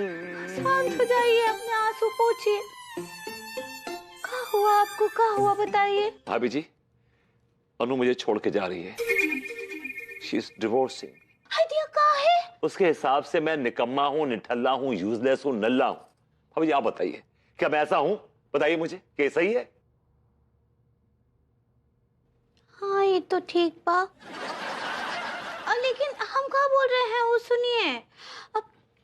शांत हो जाइए, अपने आंसू पोंछिए। क्या हुआ आपको, क्या हुआ बताइए। भाभी जी, अनु मुझे छोड़ के जा रही है। She is divorcing. दिया कहा है? उसके हिसाब से मैं निकम्मा हूं, निठल्ला हूं, यूजलेस हूं, नल्ला हूं। भाभी जी आप बताइए, क्या मैं ऐसा हूं? बताइए मुझे, क्या सही है? हाँ ये तो ठीक बा, लेकिन हम क्या बोल रहे हैं वो सुनिए।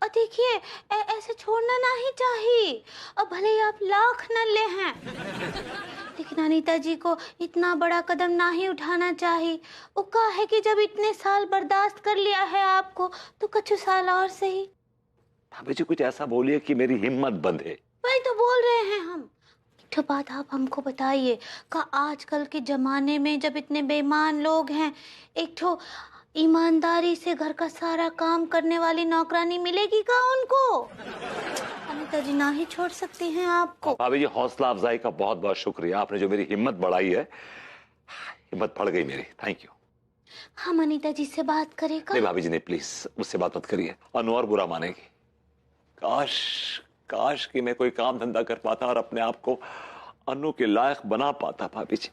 अब देखिए, ऐसे छोड़ना नहीं चाहिए। अब भले ही आप लाख नल्ले हैं, लेकिन अनीता जी को इतना बड़ा कदम नहीं उठाना चाहिए। वो कहा है कि जब इतने साल बर्दाश्त कर लिया है आपको, तो कुछ साल और सही। भाभी जी कुछ ऐसा बोलिए कि मेरी हिम्मत बंधे। वही तो बोल रहे हैं हम। एक बात आप हमको बताइए, का आजकल के जमाने में जब इतने बेईमान लोग हैं, एक ठो ईमानदारी से घर का सारा काम करने वाली नौकरानी मिलेगी का उनको? अनीता जी ना ही छोड़ सकती हैं आपको। भाभी जी हौसला अफजाई का बहुत बहुत शुक्रिया, आपने जो मेरी हिम्मत बढ़ाई है। हिम्मत बढ़ गई मेरी, थैंक यू। हम अनीता जी से बात करेगा? नहीं भाभी जी नहीं, प्लीज मुझसे बात मत करिए, अनु और बुरा मानेगी। काश काश कि मैं कोई काम धंधा कर पाता और अपने आप को अनु के लायक बना पाता। भाभी जी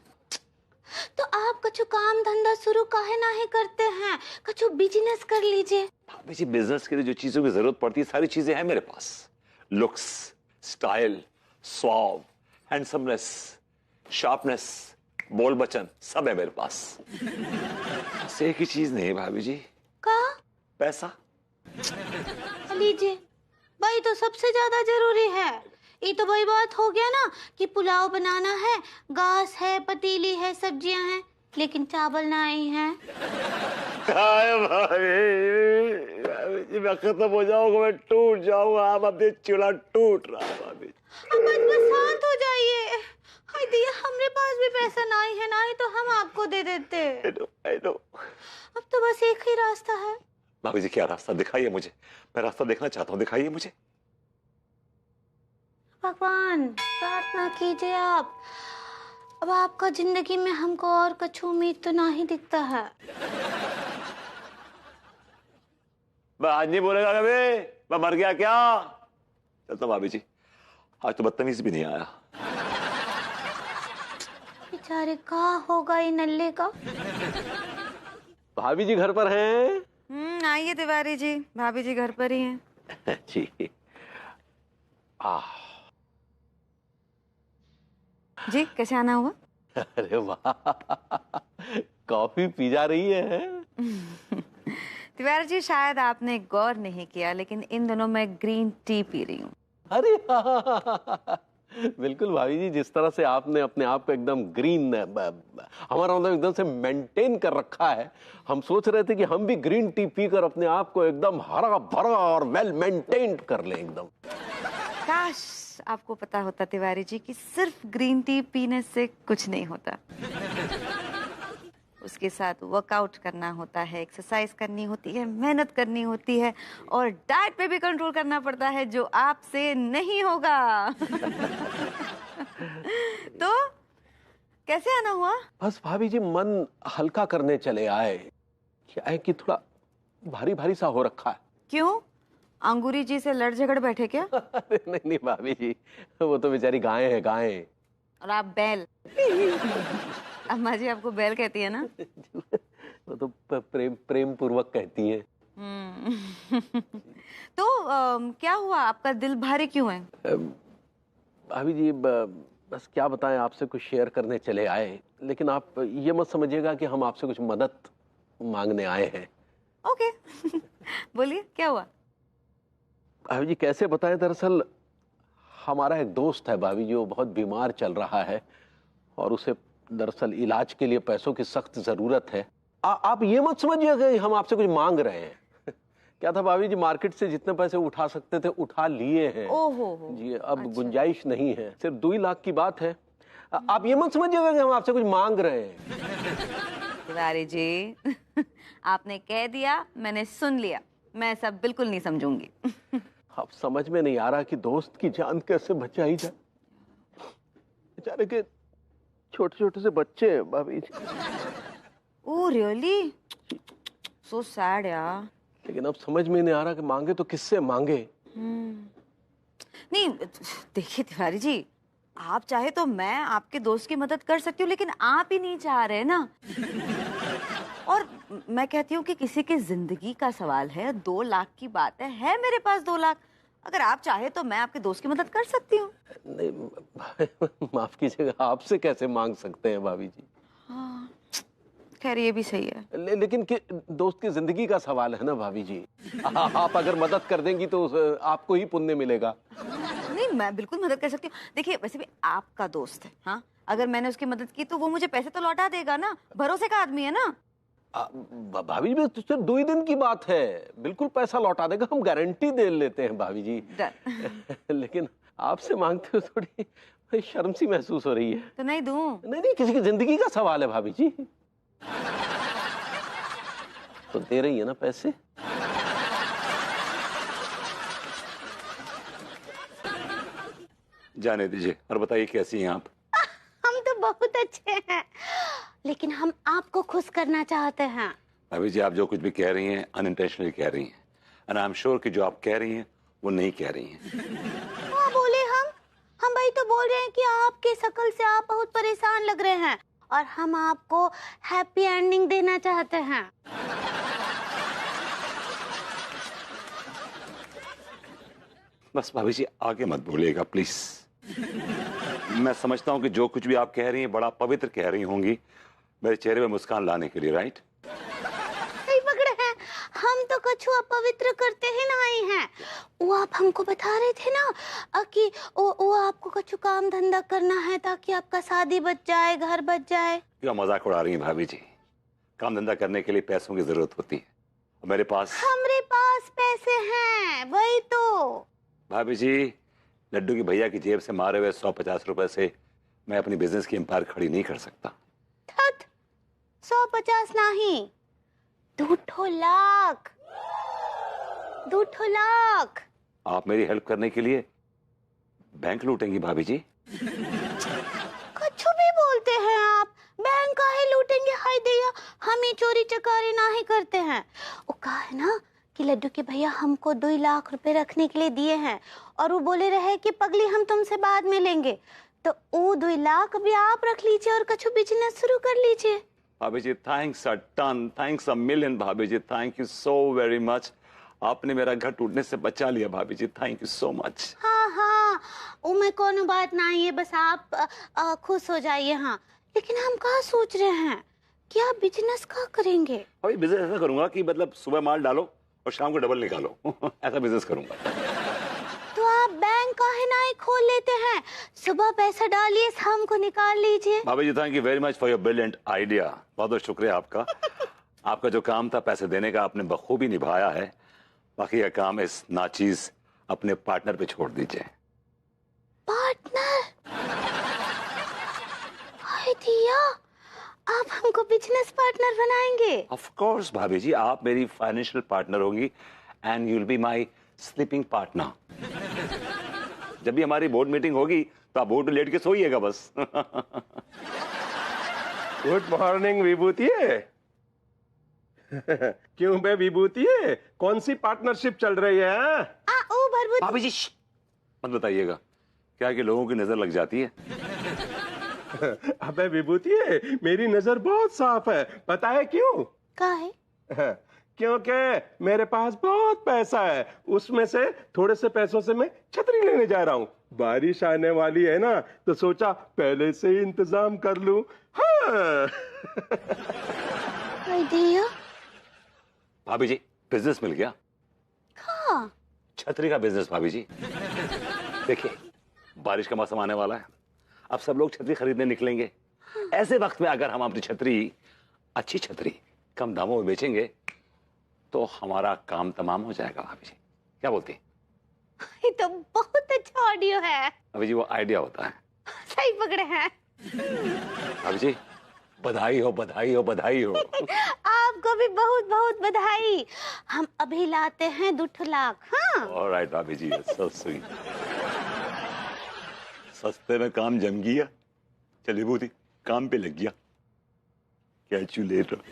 तो आप कछु काम धंधा शुरू काहे नहीं करते हैं, कछु बिजनेस कर लीजिए। भाभी जी बिजनेस के लिए जो चीजों की जरूरत पड़ती है सारी चीजें हैं मेरे पास। Looks, style, swag, handsomeness, sharpness, बोल बचन सब है मेरे पास। बस एक ही चीज नहीं है भाभी जी। का? पैसा। लीजिए, भाई तो सबसे ज्यादा जरूरी है। ये तो वही बात हो गया ना कि पुलाव बनाना है, गैस है, पतीली है, सब्जियां हैं, लेकिन चावल नहीं है। मैं खत्म हो जाऊंगा, मैं टूट जाऊंगा। आप अपने चूल्हा टूट रहा है भाभी। बस शांत हो जाइए। हाय दिया, हमारे पास भी पैसा नहीं है, नहीं तो हम आपको दे देते। I know. अब तो बस एक ही रास्ता है। भाभी जी क्या रास्ता? दिखाइए मुझे, मैं रास्ता देखना चाहता हूँ, दिखाइए मुझे। भगवान प्रार्थना कीजिए आप। अब आपका जिंदगी में हमको और कुछ उम्मीद तो नहीं दिखता है। मैं आज नहीं बोलेगा कभी, मैं मर गया क्या? चलता भाभी जी, आज तो बदतमीज भी नहीं आया। बेचारे का होगा ये नल्ले का। भाभी जी घर पर हैं? आइए तिवारी जी, भाभी जी घर पर ही हैं। जी। जी कैसे आना हुआ? अरे वाह, कॉफी पी जा रही है। तिवारी जी शायद आपने गौर नहीं किया, लेकिन इन दिनों मैं ग्रीन टी पी रही हूँ। अरे बिल्कुल भाभी जी, जिस तरह से आपने अपने आप को एकदम ग्रीन, हमारा मतलब एकदम से मेंटेन कर रखा है, हम सोच रहे थे कि हम भी ग्रीन टी पीकर अपने आप को एकदम हरा भरा और वेल मेंटेन्ड कर लें एकदम। काश आपको पता होता तिवारी जी कि सिर्फ ग्रीन टी पीने से कुछ नहीं होता। उसके साथ वर्कआउट करना होता है, एक्सरसाइज करनी होती है, मेहनत करनी होती है और डाइट पे भी कंट्रोल करना पड़ता है, जो आपसे नहीं होगा। तो कैसे आना हुआ? बस भाभी जी मन हल्का करने चले आए। क्या है कि थोड़ा भारी भारी सा हो रखा है। क्यों, अंगूरी जी से लड़ झगड़ बैठे क्या? अरे नहीं भाभी जी, वो तो बेचारी गायें हैं, गायें। और आप बैल। अम्मा जी आपको बैल कहती है ना? वो तो प्रेम पूर्वक कहती हैं। तो क्या हुआ, आपका दिल भारी क्यों है? भाभी जी बस क्या बताएं, आपसे कुछ शेयर करने चले आए, लेकिन आप ये मत समझिएगा कि हम आपसे कुछ मदद मांगने आए हैं। ओके। बोलिए क्या हुआ? भाभी जी कैसे बताएं, दरअसल हमारा एक दोस्त है भाभी जी, वो बहुत बीमार चल रहा है और उसे दरअसल इलाज के लिए पैसों की सख्त जरूरत है। आप ये मत समझिएगा कि हम आपसे कुछ मांग रहे हैं। क्या था भाभी जी, मार्केट से जितने पैसे उठा सकते थे उठा लिए हैं। ओहो जी अब अच्छा। गुंजाइश नहीं है, सिर्फ 2 लाख की बात है। आप ये मत समझिएगा कि हम आपसे कुछ मांग रहे हैं। तिवारी जी, आपने कह दिया, मैंने सुन लिया, मैं सब बिल्कुल नहीं समझूंगी। अब समझ में नहीं आ रहा कि दोस्त की जान कैसे बचाई जाए। बेचारे के छोटे छोटे से बच्चे हैं भाभी जी। ओह रियली, सो सैड यार। लेकिन अब समझ में नहीं आ रहा कि मांगे तो किससे मांगे। नहीं देखिए तिवारी जी, आप चाहे तो मैं आपके दोस्त की मदद कर सकती हूँ, लेकिन आप ही नहीं चाह रहे ना। और मैं कहती हूँ कि किसी की जिंदगी का सवाल है, 2 लाख की बात है मेरे पास 2 लाख। अगर आप चाहे तो मैं आपके दोस्त की मदद कर सकती हूँ। नहीं, माफ कीजिएगा, आपसे कैसे मांग सकते हैं भाभी जी? हाँ, खैर ये भी सही है। लेकिन दोस्त की जिंदगी का सवाल है ना भाभी जी। आप अगर मदद कर देंगी तो आपको ही पुण्य मिलेगा। नहीं, मैं बिल्कुल मदद कर सकती हूँ। देखिए वैसे भी आपका दोस्त है, हाँ, अगर मैंने उसकी मदद की तो वो मुझे पैसे तो लौटा देगा ना, भरोसे का आदमी है ना। भाभी जी तो सिर्फ 2 ही दिन की बात है, बिल्कुल पैसा लौटा देगा, हम गारंटी दे लेते हैं भाभी जी। लेकिन आपसे मांगते हो थोड़ी शर्म सी महसूस हो रही है। तो नहीं दूं? नहीं, किसी की जिंदगी का सवाल है भाभी जी। तो दे रही है ना पैसे? जाने दीजिए और बताइए कैसी हैं आप? हम तो बहुत अच्छे हैं, लेकिन हम आपको खुश करना चाहते हैं। अभी जी आप जो कुछ भी कह रही हैं अनइंटेंशनली कह रही हैं, एंड आई एम श्योर कि जो आप कह रही हैं वो नहीं कह रही हैं। हाँ बोले हम भाई तो बोल रहे हैं कि आपके शकल से आप बहुत परेशान लग रहे हैं और हम आपको हैप्पी एंडिंग देना चाहते हैं। बस भाभी जी आगे मत बोलिएगा प्लीज। मैं समझता हूँ कि जो कुछ भी आप कह रही हैं बड़ा पवित्र कह रही होंगी मेरे चेहरे पे मुस्कान लाने के लिए, राइट? सही पकड़े हैं, हम तो कछु अपवित्र करते ही नहीं हैं। वो आप हमको बता रहे थे ना कि वो आपको कछु काम धंधा करना है ताकि आपका शादी बच जाए, घर बच जाए। क्यों मजाक उड़ा रही हैं भाभी जी? काम धंधा करने के लिए पैसों की जरूरत होती है, मेरे पास पैसे हैं, वही तो। भाभी जी लड्डू की भैया की जेब से मारे हुए 150 रुपए से मैं अपनी बिजनेस की एम्पायर खड़ी नहीं कर सकता। 150 नहीं, 2 लाख। 2 लाख। आप मेरी हेल्प करने के लिए बैंक लूटेंगी भाभी जी? कुछ भी बोलते हैं आप, बैंक काहे लूटेंगे? हाय दैया, हम ही चोरी चकारी नहीं करते हैं। वो कहा है ना कि लड्डू के भैया हमको 2 लाख रुपए रखने के लिए दिए हैं और वो बोले रहे कि पगली हम तुमसे बाद में लेंगे, तो वो 2 लाख भी आप रख लीजिए और कुछ बिजनेस शुरू कर लीजिए। भाभी जी thanks a ton, thanks a million भाभी जी, thank you so very much. आपने मेरा घर टूटने से बचा लिया भाभी जी, थैंक यू सो मच। हाँ, वो में कोनो बात नहीं है, बस आप खुश हो जाइए। हाँ, लेकिन हम कहाँ सोच रहे हैं कि आप बिजनेस कहाँ करेंगे? अभी बिजनेस ऐसा करूंगा कि मतलब सुबह माल डालो और शाम को डबल निकालो। ऐसा बिजनेस करूंगा। तो आप बैंक काहे नहीं खोल लेते हैं? सुबह पैसा डालिए, शाम को निकाल लीजिए। भाभी जी thank you very much for your brilliant idea, बहुत बहुत शुक्रिया आपका। आपका जो काम था पैसे देने का आपने बखूबी निभाया है। बाकी का काम इस नाचीज अपने पार्टनर पे छोड़ दीजिए। पार्टनर? हाय दिया, आप हमको बिजनेस पार्टनर बनाएंगे? ऑफ कोर्स भाभी जी, आप मेरी फाइनेंशियल पार्टनर होंगी and you will be my sleeping partner. जब भी हमारी बोर्ड मीटिंग होगी तो आप बोर्ड पे लेट के सोइएगा बस। गुड मॉर्निंग विभूति। क्यों बे विभूति, कौन सी पार्टनरशिप चल रही है? ओ भरभूति। भाभी जी मत बताइएगा, क्या कि लोगों की नजर लग जाती है। अबे विभूति मेरी नजर बहुत साफ है, पता है क्यों? काहे? क्योंकि मेरे पास बहुत पैसा है, उसमें से थोड़े से पैसों से मैं छतरी लेने जा रहा हूँ। बारिश आने वाली है ना, तो सोचा पहले से ही इंतजाम कर लूं। हाँ। दिया भाभी जी बिजनेस मिल गया। हाँ। छतरी का बिजनेस भाभी जी। देखिए बारिश का मौसम आने वाला है, अब सब लोग छतरी खरीदने निकलेंगे। ऐसे वक्त में अगर हम अपनी छतरी, अच्छी छतरी कम दामों में बेचेंगे तो हमारा काम तमाम हो जाएगा। भाभी जी क्या बोलती हैं? ये तो बहुत अच्छा ऑडियो है। भाभी जी वो आइडिया होता है। सही पकड़े हैं। भाभी जी बधाई हो, बधाई हो, बधाई हो। आपको भी बहुत बहुत बधाई। हम अभी लाते हैं 2 लाख। हाँ। ऑलराइट भाभी जी, सो स्वीट। सस्ते में काम जम गया। चलिए बूटी काम पे लग गया। Catch you later.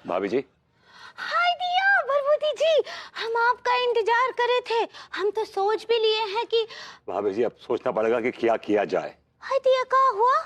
भाभी जी। हाय दिया, भरभूति जी, हम आपका इंतजार कर रहे थे। हम तो सोच भी लिए हैं कि भाभी जी अब सोचना पड़ेगा कि क्या किया जाए। हाय दिया, क्या हुआ?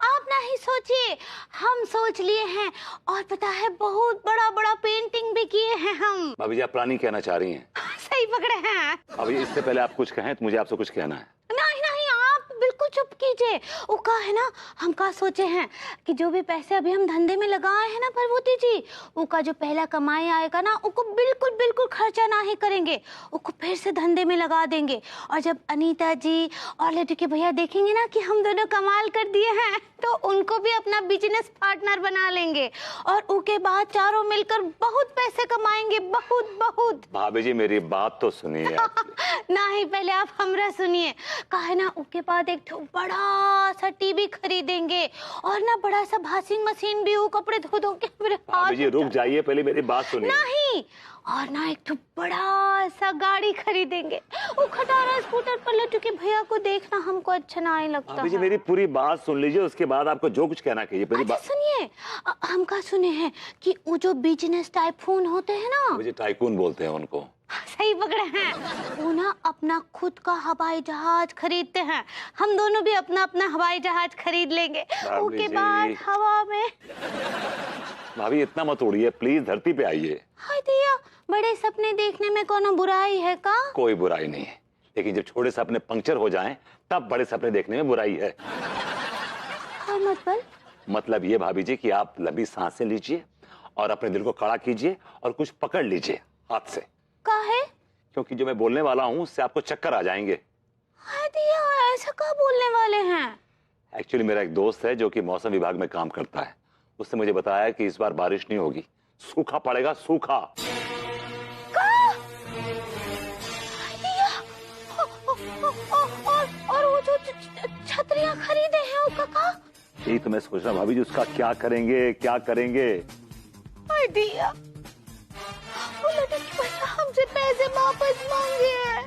आप नहीं सोचिए, हम सोच लिए हैं। और पता है, बहुत बड़ा बड़ा पेंटिंग भी किए हैं हम। भाभी जी आप प्लानिंग कहना चाह रही हैं? सही पकड़े हैं। भाभी जी इससे पहले आप कुछ कहें तो मुझे आपसे कुछ कहना है। नहीं नहीं, आप बिल्कुल चुप कीजिए। वो का है ना, हम का सोचे हैं कि जो भी पैसे अभी हम धंधे में लगाए हैं ना प्रभुति जी, उसका जो पहला कमाई आएगा ना, उसको बिल्कुल बिल्कुल खर्चा ना ही करेंगे, उसको फिर से धंधे में लगा देंगे। और जब अनीता जी और लड्डू के भैया देखेंगे ना कि हम दोनों कमाल कर दिए हैं, तो उनको भी अपना बिजनेस पार्टनर बना लेंगे। और उसके बाद चारों मिलकर बहुत पैसे कमाएंगे, बहुत बहुत। भाभी जी मेरी बात तो सुनिए आप। नहीं, पहले आप हमरा सुनिए। कहा ना, उसके बाद एक बड़ा सा टीवी खरीदेंगे और ना बड़ा सा वॉशिंग मशीन भी, वो कपड़े धो धो के मेरे भाभी जी रुक जाइए, पहले मेरी बात सुनिए। नहीं, और ना एक बड़ा सा गाड़ी खरीदेंगे। वो खटारा स्कूटर पर लड्डू के भैया को देखना हमको अच्छा नहीं लगता। भाभी जी मेरी पूरी बात सुन लीजिए, उसके बाद आपको जो कुछ कहना कीजिए। अच्छा सुनिए, हम का सुने हैं कि वो जो बिजनेस टाइकून होते हैं ना, भाभी जी टाइकून बोलते हैं उनको। सही पकड़े हैं। वो ना अपना खुद का हवाई जहाज खरीदते हैं। हम दोनों भी अपना अपना हवाई जहाज खरीद लेंगे। उसके बाद हवा में। भाभी इतना मत उड़िए प्लीज, धरती पे आइए। हाय दिया, बड़े सपने देखने में कोनो बुराई है का? कोई बुराई नहीं है, लेकिन जब छोटे सपने पंक्चर हो जाएं, तब बड़े सपने देखने में बुराई है। मतलब ये भाभी जी कि आप लंबी सांसें लीजिए और अपने दिल को कड़ा कीजिए और कुछ पकड़ लीजिए हाथ से। काहे? क्योंकि जो मैं बोलने वाला हूँ उससे आपको चक्कर आ जाएंगे। हाय दिया, ऐसा क्या बोलने वाले हैं? एक्चुअली मेरा एक दोस्त है जो कि मौसम विभाग में काम करता है। उसने मुझे बताया कि इस बार बारिश नहीं होगी, सूखा पड़ेगा, सूखा। और वो जो छतरियां खरीदे हैं उसका का? यही तो मैं सोच रहा हूँ भाभी जी, उसका क्या करेंगे, क्या करेंगे? हाय दिया, वो लड़के भैया हमसे पैसे वापस मांगे हैं।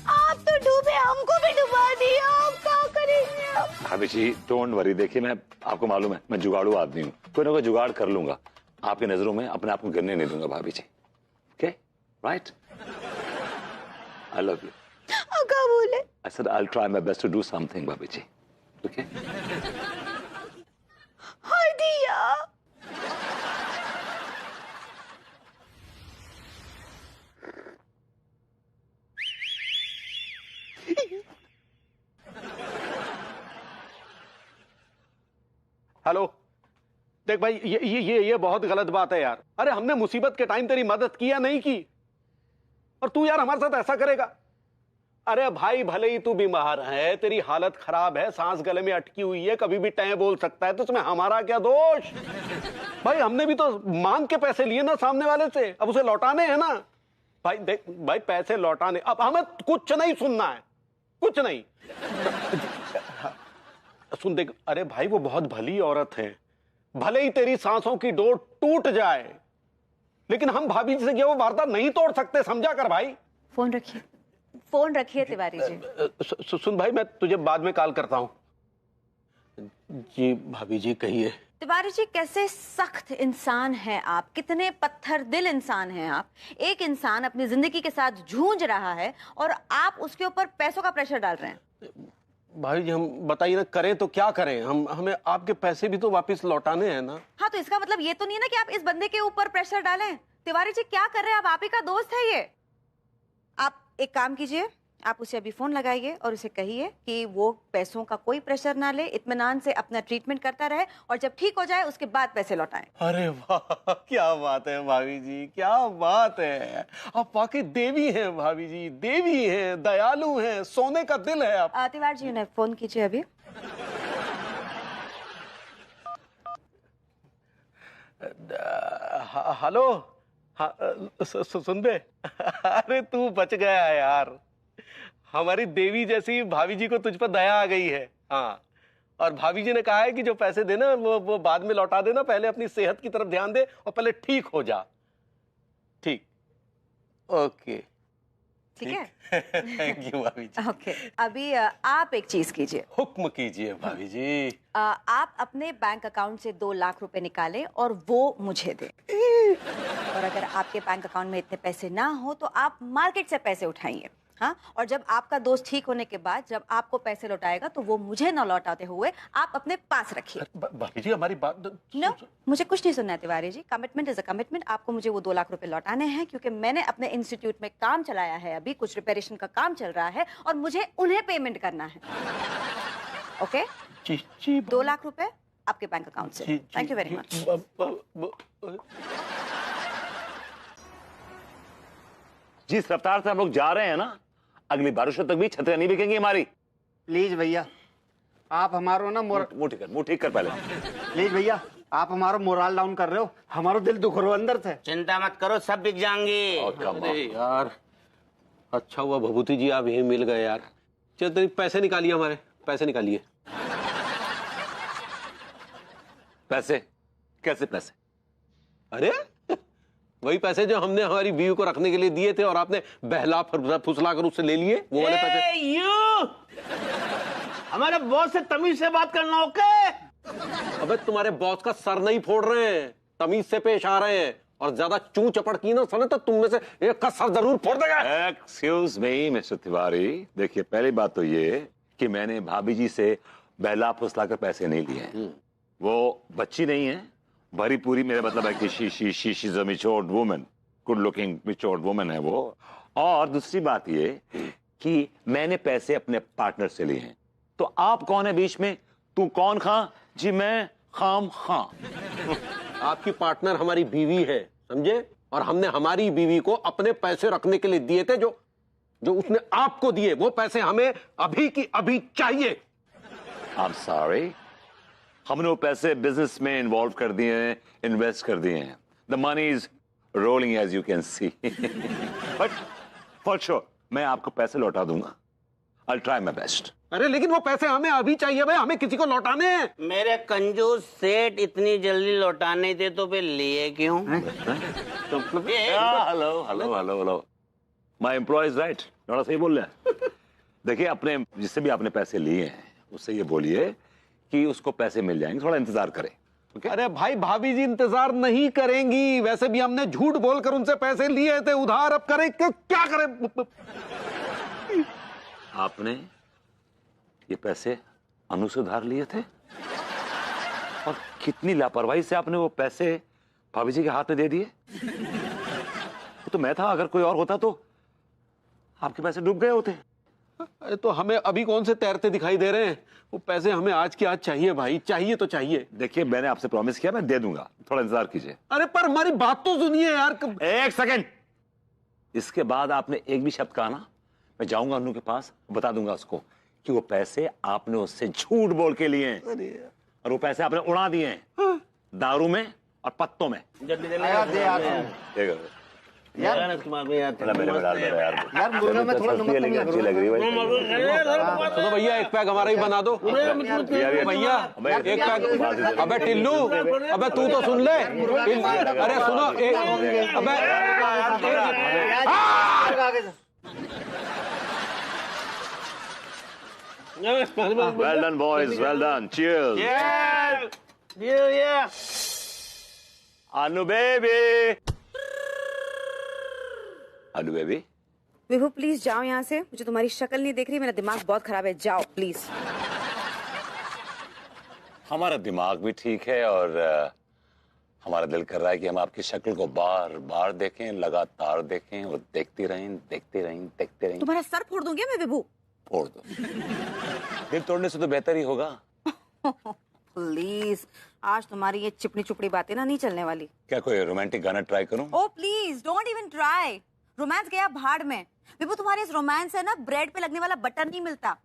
आप तो डूबे, हमको भी डुबा दिया, आप क्या करेंगे अब? भाभी जी डोंट वरी, देखिए मैं आपको मालूम है मैं जुगाड़ू आदमी हूँ, कोई ना कोई जुगाड़ कर लूंगा। आपकी नजरों में अपने आप को गिरने नहीं दूंगा भाभी जी। Okay right, I love you. क्या बोले? I said I'll try my best to do something, भाभी जी। ओके? हाय दिया। हेलो, देख भाई ये बहुत गलत बात है यार। अरे हमने मुसीबत के टाइम तेरी मदद की या नहीं की, और तू यार हमारे साथ ऐसा करेगा? अरे भाई भले ही तू बीमार है, तेरी हालत खराब है, सांस गले में अटकी हुई है, कभी भी टैं बोल सकता है, तो उसमें हमारा क्या दोष? भाई हमने भी तो मांग के पैसे लिए ना सामने वाले से, अब उसे लौटाने हैं ना। भाई देख भाई, पैसे लौटाने, अब हमें कुछ नहीं सुनना है, कुछ नहीं। सुन देख, अरे भाई वो बहुत भली औरत है, भले ही तेरी सांसों की डोर टूट जाए, लेकिन हम भाभी जी से क्या वो वार्ता नहीं तोड़ सकते, समझा कर भाई। फोन रखिए, फोन रखिए तिवारी जी। सुन भाई, मैं तुझे बाद में कॉल करता हूं। जी भाभी जी कहिए। तिवारी जी, कैसे सख्त इंसान हैं आप, कितने पत्थर दिल इंसान हैं आप। एक इंसान अपनी जिंदगी के साथ जूझ रहा है और आप उसके ऊपर पैसों का प्रेशर डाल रहे हैं। भाई जी हम बताइए ना, करें तो क्या करें? हमें आपके पैसे भी तो वापस लौटाने हैं ना। हाँ, तो इसका मतलब ये तो नहीं है ना कि आप इस बंदे के ऊपर प्रेशर डालें। तिवारी जी क्या कर रहे हैं आप ही का दोस्त है ये। आप एक काम कीजिए, आप उसे अभी फोन लगाइए और उसे कहिए कि वो पैसों का कोई प्रेशर ना ले, इत्मीनान से अपना ट्रीटमेंट करता रहे, और जब ठीक हो जाए उसके बाद पैसे लौटाएं। अरे वाह, क्या बात है भाभी जी, क्या बात है। आप वाकई देवी हैं भाभी जी, देवी हैं, दयालु हैं, सोने का दिल है आप। तिवारी जी उन्हें फोन कीजिए अभी। हेलो, सुन बे। अरे तू बच गया यार, हमारी देवी जैसी भाभी जी को तुझ पर दया आ गई है। हाँ, और भाभी जी ने कहा है कि जो पैसे देना वो बाद में लौटा देना, पहले अपनी सेहत की तरफ ध्यान दे और पहले ठीक हो जा। ठीक, ओके। ठीक है? थैंक यू भाभी जी। ओके, अभी आप एक चीज कीजिए। हुक्म कीजिए भाभी जी। आप अपने बैंक अकाउंट से 2 लाख रुपए निकालें और वो मुझे दें। और अगर आपके बैंक अकाउंट में इतने पैसे ना हो तो आप मार्केट से पैसे उठाइए। हाँ, और जब आपका दोस्त ठीक होने के बाद जब आपको पैसे लौटाएगा तो वो मुझे न लौटाते हुए आप अपने पास रखिए। भाभी जी हमारी बात नो, मुझे कुछ नहीं सुनना है Tiwari ji. Commitment is a commitment. आपको मुझे वो 2 लाख रुपए लौटाने हैं क्योंकि मैंने अपने इंस्टीट्यूट में काम चलाया है, अभी कुछ रिपेयरेशन का काम चल रहा है और मुझे उन्हें पेमेंट करना है। ओके? जी जी 2 लाख रुपए आपके बैंक अकाउंट से। Thank you very much. जिस रफ्तार से हम लोग जा रहे हैं ना, अगली बारिशों तक भी छतरियां नहीं बिकेंगी हमारी। प्लीज भैया आप हमारो ना मुंह ठीक कर पहले। प्लीज भैया आप हमारा मोरल डाउन कर रहे हो, हमारो दिल दुख रहा अंदर से। चिंता मत करो, सब बिक जाएंगे। अरे यार अच्छा हुआ भभूति जी आप यहीं मिल गए यार। चलो पैसे निकालिए, हमारे पैसे निकालिए। पैसे? कैसे पैसे? अरे वही पैसे जो हमने हमारी बीवी को रखने के लिए दिए थे और आपने बहला फुसला कर उससे ले लिए, वो वाले पैसे। हमारे बॉस से तमीज से बात करना, ओके? अबे तुम्हारे बॉस का सर नहीं फोड़ रहे हैं, तमीज से पेश आ रहे हैं। और ज्यादा चू चपड़ की ना सुने तो तुम में से एक का सर जरूर फोड़ देगा। एक्सक्यूज मी मिस्टर तिवारी, देखिए पहली बात तो ये कि मैंने भाभी जी से बहला फुसला कर पैसे नहीं लिए हैं। वो बच्ची नहीं है, भरी पूरी, मेरा मतलब है कि she is a matured woman, good looking matured woman है वो। और दूसरी बात ये कि मैंने पैसे अपने पार्टनर से लिए हैं। तो आप कौन है बीच में? तू कौन खां? जी मैं खाम खां। आपकी पार्टनर हमारी बीवी है, समझे? और हमने हमारी बीवी को अपने पैसे रखने के लिए दिए थे, जो उसने आपको दिए। वो पैसे हमें अभी की अभी चाहिए। आई एम सॉरी, हमने वो पैसे बिजनेस में इन्वॉल्व कर दिए हैं, इन्वेस्ट कर दिए हैं। The money is rolling as you can see. But for sure मैं आपको पैसे लौटा दूंगा। I try my best. अरे लेकिन वो पैसे हमें अभी चाहिए भाई, हमें किसी को लौटाने हैं। मेरे कंजूस सेठ इतनी जल्दी लौटाने थे तो फिर लिए क्यों? Hello hello hello hello, my employ is right. थोड़ा सही बोल रहे हैं। देखिए अपने जिससे भी आपने पैसे लिए हैं उससे ये बोलिए कि उसको पैसे मिल जाएंगे, थोड़ा इंतजार करें। Okay? अरे भाई भाभी जी इंतजार नहीं करेंगी, वैसे भी हमने झूठ बोलकर उनसे पैसे लिए थे उधार, अब करें क्या करें? आपने ये पैसे अनु से उधार लिए थे और कितनी लापरवाही से आपने वो पैसे भाभी जी के हाथ में दे दिए। वो तो मैं था, अगर कोई और होता तो आपके पैसे डूब गए होते। अरे तो हमें अभी कौन से तैरते दिखाई दे रहे हैं? वो पैसे हमें आज की आज चाहिए भाई, चाहिए तो चाहिए। देखिए मैंने आपसे प्रॉमिस किया, मैं दे दूंगा, थोड़ा इंतजार कीजिए। अरे पर हमारी बात तो सुनिए यार। एक सेकंड, इसके बाद आपने एक भी शब्द कहा ना, मैं जाऊंगा अनु के पास, बता दूंगा उसको कि वो पैसे आपने उससे झूठ बोल के लिए हैं और वो पैसे आपने उड़ा दिए हैं दारू में और पत्तों में। यार मेरे में डाल दो यार। यार मुर्गा में थोड़ा नमक कम अच्छी लग रही है तो भैया एक पैक हमारा ही बना दो भैया, एक पैक। अबे टिल्लू, अबे तू तो सुन ले। अरे सुनो अबे well done boys, well done, cheers. Anu baby, Anu baby. Vibhu please जाओ यहाँ से, मुझे तुम्हारी शक्ल नहीं देख रही, मेरा दिमाग बहुत खराब है, जाओ प्लीज। हमारा दिमाग भी ठीक है और हमारा दिल कर रहा है कि हम आपकी शक्ल को बार बार देखें, लगातार देखें और देखते रहें, देखते रहें, देखते रहें। तुम्हारा सर फोड़ दूंगी मैं विभू। फोड़ दो। दिल तोड़ने से तो बेहतर ही होगा। प्लीज, आज तुम्हारी ये चिपड़ी चुपड़ी बातें ना नहीं चलने वाली। क्या कोई रोमांटिक गाना ट्राई करूं? Oh please don't even try. Romance गया भाड़ में। विभू तुम्हारे इस रोमांस से ना ब्रेड पे लगने वाला बटर नहीं मिलता,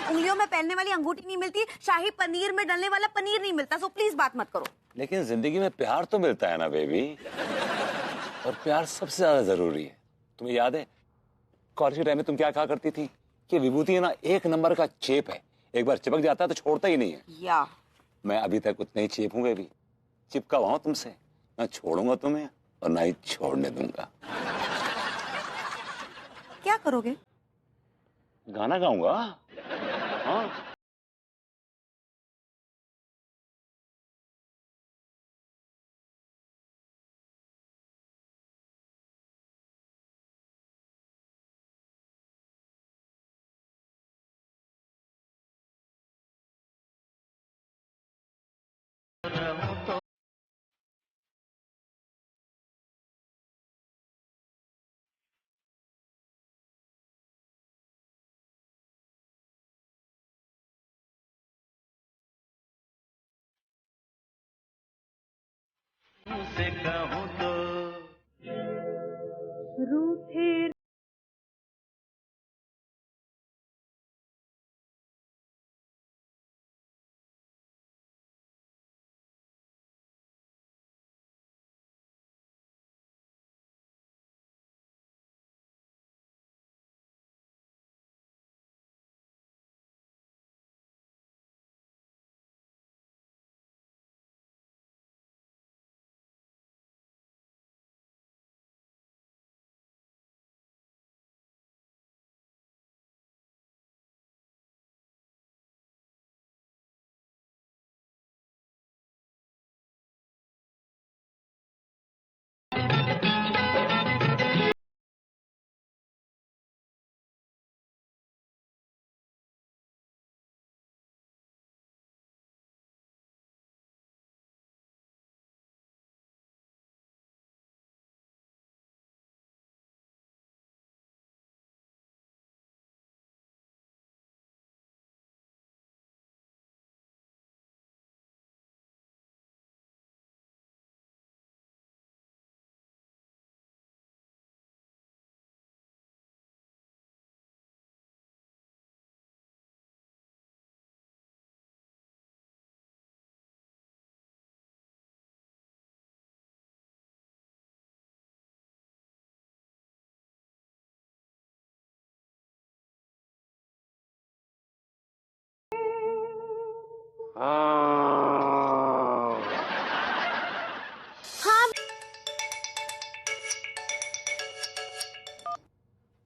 उंगलियों में पहनने वाली अंगूठी नहीं मिलती, शाही पनीर में डलने वाला पनीर नहीं मिलता। सो प्लीज बात मत करो। लेकिन जिंदगी में प्यार तो मिलता है ना बेबी, और प्यार सबसे ज्यादा जरूरी है। तुम्हें याद है कॉलेज के टाइम में तुम क्या कहा करती थी कि विभूति है ना एक नंबर का चेप है, एक बार चिपक जाता है तो छोड़ता ही नहीं है। या मैं अभी तक उतना ही चेप हूं बेबी, चिपका हुआ हूं तुमसे, ना छोड़ूंगा तुम्हें और ना ही छोड़ने दूंगा। क्या करोगे? गाना गाऊंगा। हाँ।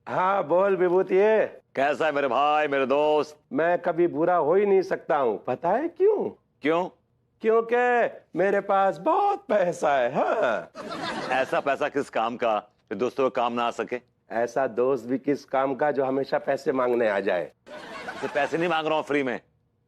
हाँ बोल विभूति। कैसा है मेरे भाई, मेरे दोस्त? मैं कभी बुरा हो ही नहीं सकता हूँ, पता है क्यों? क्यों? क्योंकि मेरे पास बहुत पैसा है। हाँ। ऐसा पैसा किस काम का जो दोस्तों को काम ना आ सके? ऐसा दोस्त भी किस काम का जो हमेशा पैसे मांगने आ जाए। तो पैसे नहीं मांग रहा हूँ फ्री में,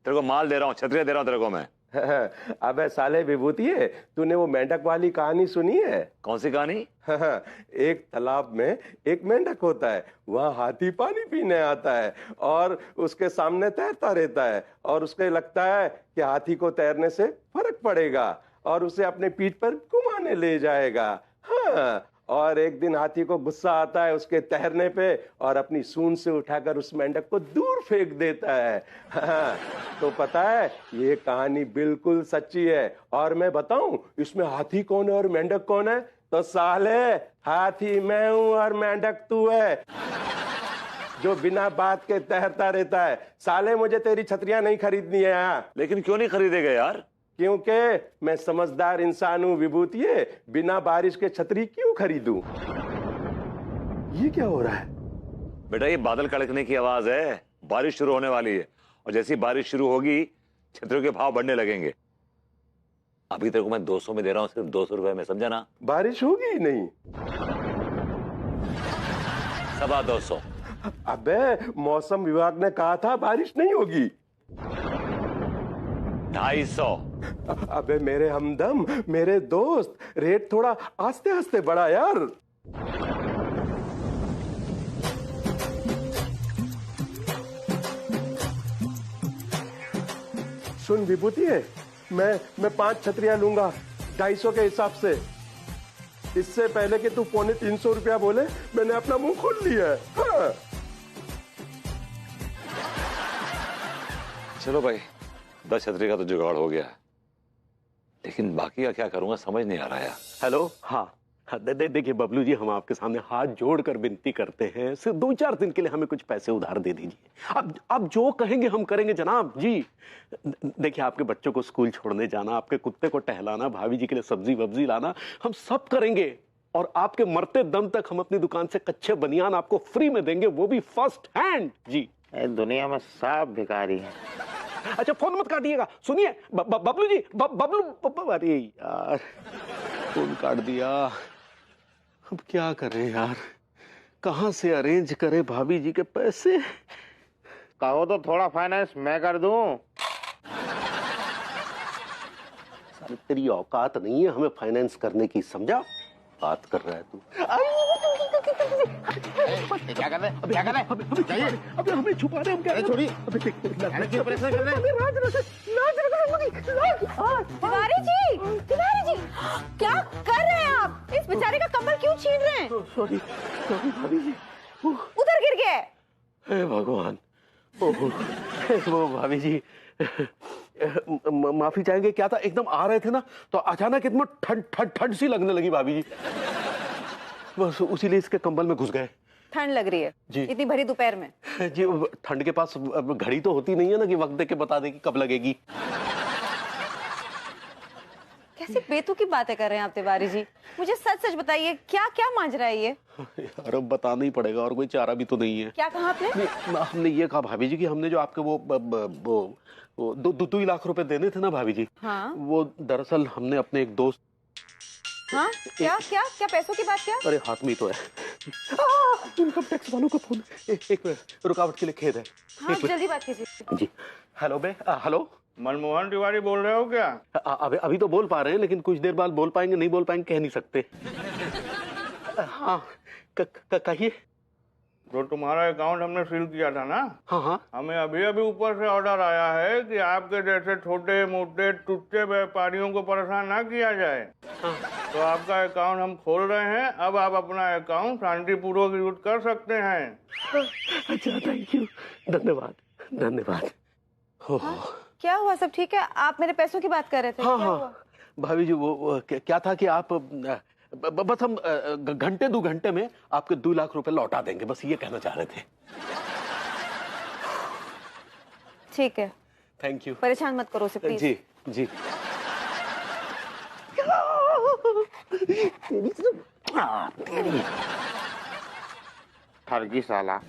तेरे को माल दे रहा हूँ, छतरियां दे रहा हूँ तेरे को मैं। अबे साले विभूति है, तूने वो मेंढक वाली कहानी सुनी है? कौन सी कहानी? एक तालाब में एक मेंढक होता है, वहाँ हाथी पानी पीने आता है और उसके सामने तैरता रहता है और उसके लगता है कि हाथी को तैरने से फर्क पड़ेगा और उसे अपने पीठ पर घुमाने ले जाएगा। हाँ, और एक दिन हाथी को गुस्सा आता है उसके तैरने पे और अपनी सूंड से उठाकर उस मेंढक को दूर फेंक देता है। हाँ, तो पता है ये कहानी बिल्कुल सच्ची है। और मैं बताऊं इसमें हाथी कौन है और मेंढक कौन है? तो साले हाथी मैं हूं और मेंढक तू है, जो बिना बात के तैरता रहता है। साले मुझे तेरी छतरियां नहीं खरीदनी है। हाँ। लेकिन क्यों नहीं खरीदेगा यार? क्योंकि मैं समझदार इंसान हूँ विभूति, बिना बारिश के छतरी क्यों खरीदूं? ये क्या हो रहा है? बेटा ये बादल कड़कने की आवाज है, बारिश शुरू होने वाली है और जैसी बारिश शुरू होगी छतरियों के भाव बढ़ने लगेंगे। अभी तेरे को मैं 200 में दे रहा हूँ, सिर्फ 200 रुपए में, समझा ना? बारिश होगी ही नहीं। 225। अबे मौसम विभाग ने कहा था बारिश नहीं होगी। 250। अबे मेरे हमदम, मेरे दोस्त, रेट थोड़ा आस्ते आस्ते बढ़ा यार। सुन विभूति है, मैं 5 छतरियां लूंगा 250 के हिसाब से। इससे पहले कि तू 350 रुपया बोले मैंने अपना मुंह खोल लिया है। हाँ। चलो भाई 10 छतरी का तो जुगाड़ हो गया, लेकिन बाकी का क्या करूंगा समझ नहीं आ रहा यार। हेलो। हाँ, देखिए बबलू जी, हम आपके सामने हाथ जोड़कर विनती करते हैं, सिर्फ 2-4 दिन के लिए हमें कुछ पैसे उधार दे दीजिए। अब जो कहेंगे हम करेंगे जनाब जी। देखिए आपके बच्चों को स्कूल छोड़ने जाना, आपके कुत्ते को टहलाना, भाभी जी के लिए सब्जी वब्जी लाना, हम सब करेंगे। और आपके मरते दम तक हम अपनी दुकान से कच्चे बनियान आपको फ्री में देंगे, वो भी फर्स्ट हैंड। जी दुनिया में सब भिखारी हैं। अच्छा फोन मत काटिएगा, सुनिए बबलू जी, बबलू, अरे यार फोन काट दिया। अब क्या करें यार, कहां से अरेंज करें भाभी जी के पैसे? कहो तो थोड़ा फाइनेंस मैं कर दूं। साले तेरी औकात नहीं है हमें फाइनेंस करने की, समझा? बात कर रहा है तू। क्या कर रहे हैं? क्या कर रहे हैं? चाहिए? अबे हमें छुपा रहे, हम क्या छोड़िए। अबे देख ऑपरेशन कर रहे हैं। तिवारी जी, तिवारी जी, क्या कर रहे हैं आप? इस बेचारे का कमर क्यों छीन रहे हैं? सॉरी भाभी जी। उधर गिर गए। हे भगवान, वो भाभी जी माफी चाहेंगे। क्या था, एकदम आ रहे थे ना तो अचानक एकदम ठंड ठंड ठंड सी लगने लगी भाभी जी, बस उसी लिए इसके कंबल में घुस गए। ठंड लग रही है जी। इतनी भरी दोपहर में? जी ठंड के पास घड़ी तो होती नहीं है ना कि वक्त दे के बता दे कि कब लगेगी। कैसी बेतुकी बातें कर रहे हैं आप तिवारी जी? मुझे सच सच बताइए, क्या क्या माजरा है ये? यार अब बताना ही पड़ेगा, और कोई चारा भी तो नहीं है। क्या कहा आपने? हमने ये कहा भाभी जी कि हमने जो आपके वो 2 लाख रुपए देने थे ना भाभी जी, हाँ? वो दरअसल हमने अपने एक दोस्त। हाँ क्या क्या क्या पैसों की बात? क्या? अरे हाथ में ही तो है। इनकम टैक्स वालों का फोन। एक मिनट, रुकावट के लिए खेद है। हाँ जल्दी बात कीजिए। जी हेलो बे, हेलो। मनमोहन तिवारी बोल रहे हो क्या? अभी तो बोल पा रहे हैं, लेकिन कुछ देर बाद बोल पाएंगे नहीं बोल पाएंगे कह नहीं सकते। हाँ कहिए। जो तुम्हारा अकाउंट हमने सील किया था ना, हाँ हाँ हमें अभी अभी ऊपर से ऑर्डर आया है कि आपके जैसे छोटे मोटे टुच्चे व्यापारियों को परेशान ना किया जाए। हाँ। तो आपका अकाउंट हम खोल रहे हैं, अब आप अपना अकाउंट शांतिपूर्वक यूज कर सकते हैं। अच्छा थैंक यू, धन्यवाद धन्यवाद। क्या हुआ, सब ठीक है? आप मेरे पैसों की बात कर रहे थे। हाँ क्या हाँ हुआ? भाभी जी वो क्या था कि आप बस हम घंटे 2 घंटे में आपके 2 लाख रुपए लौटा देंगे, बस ये कहना चाह रहे थे। ठीक है, थैंक यू। परेशान मत करो उसे प्लीज। जी जी। फर्जी साला।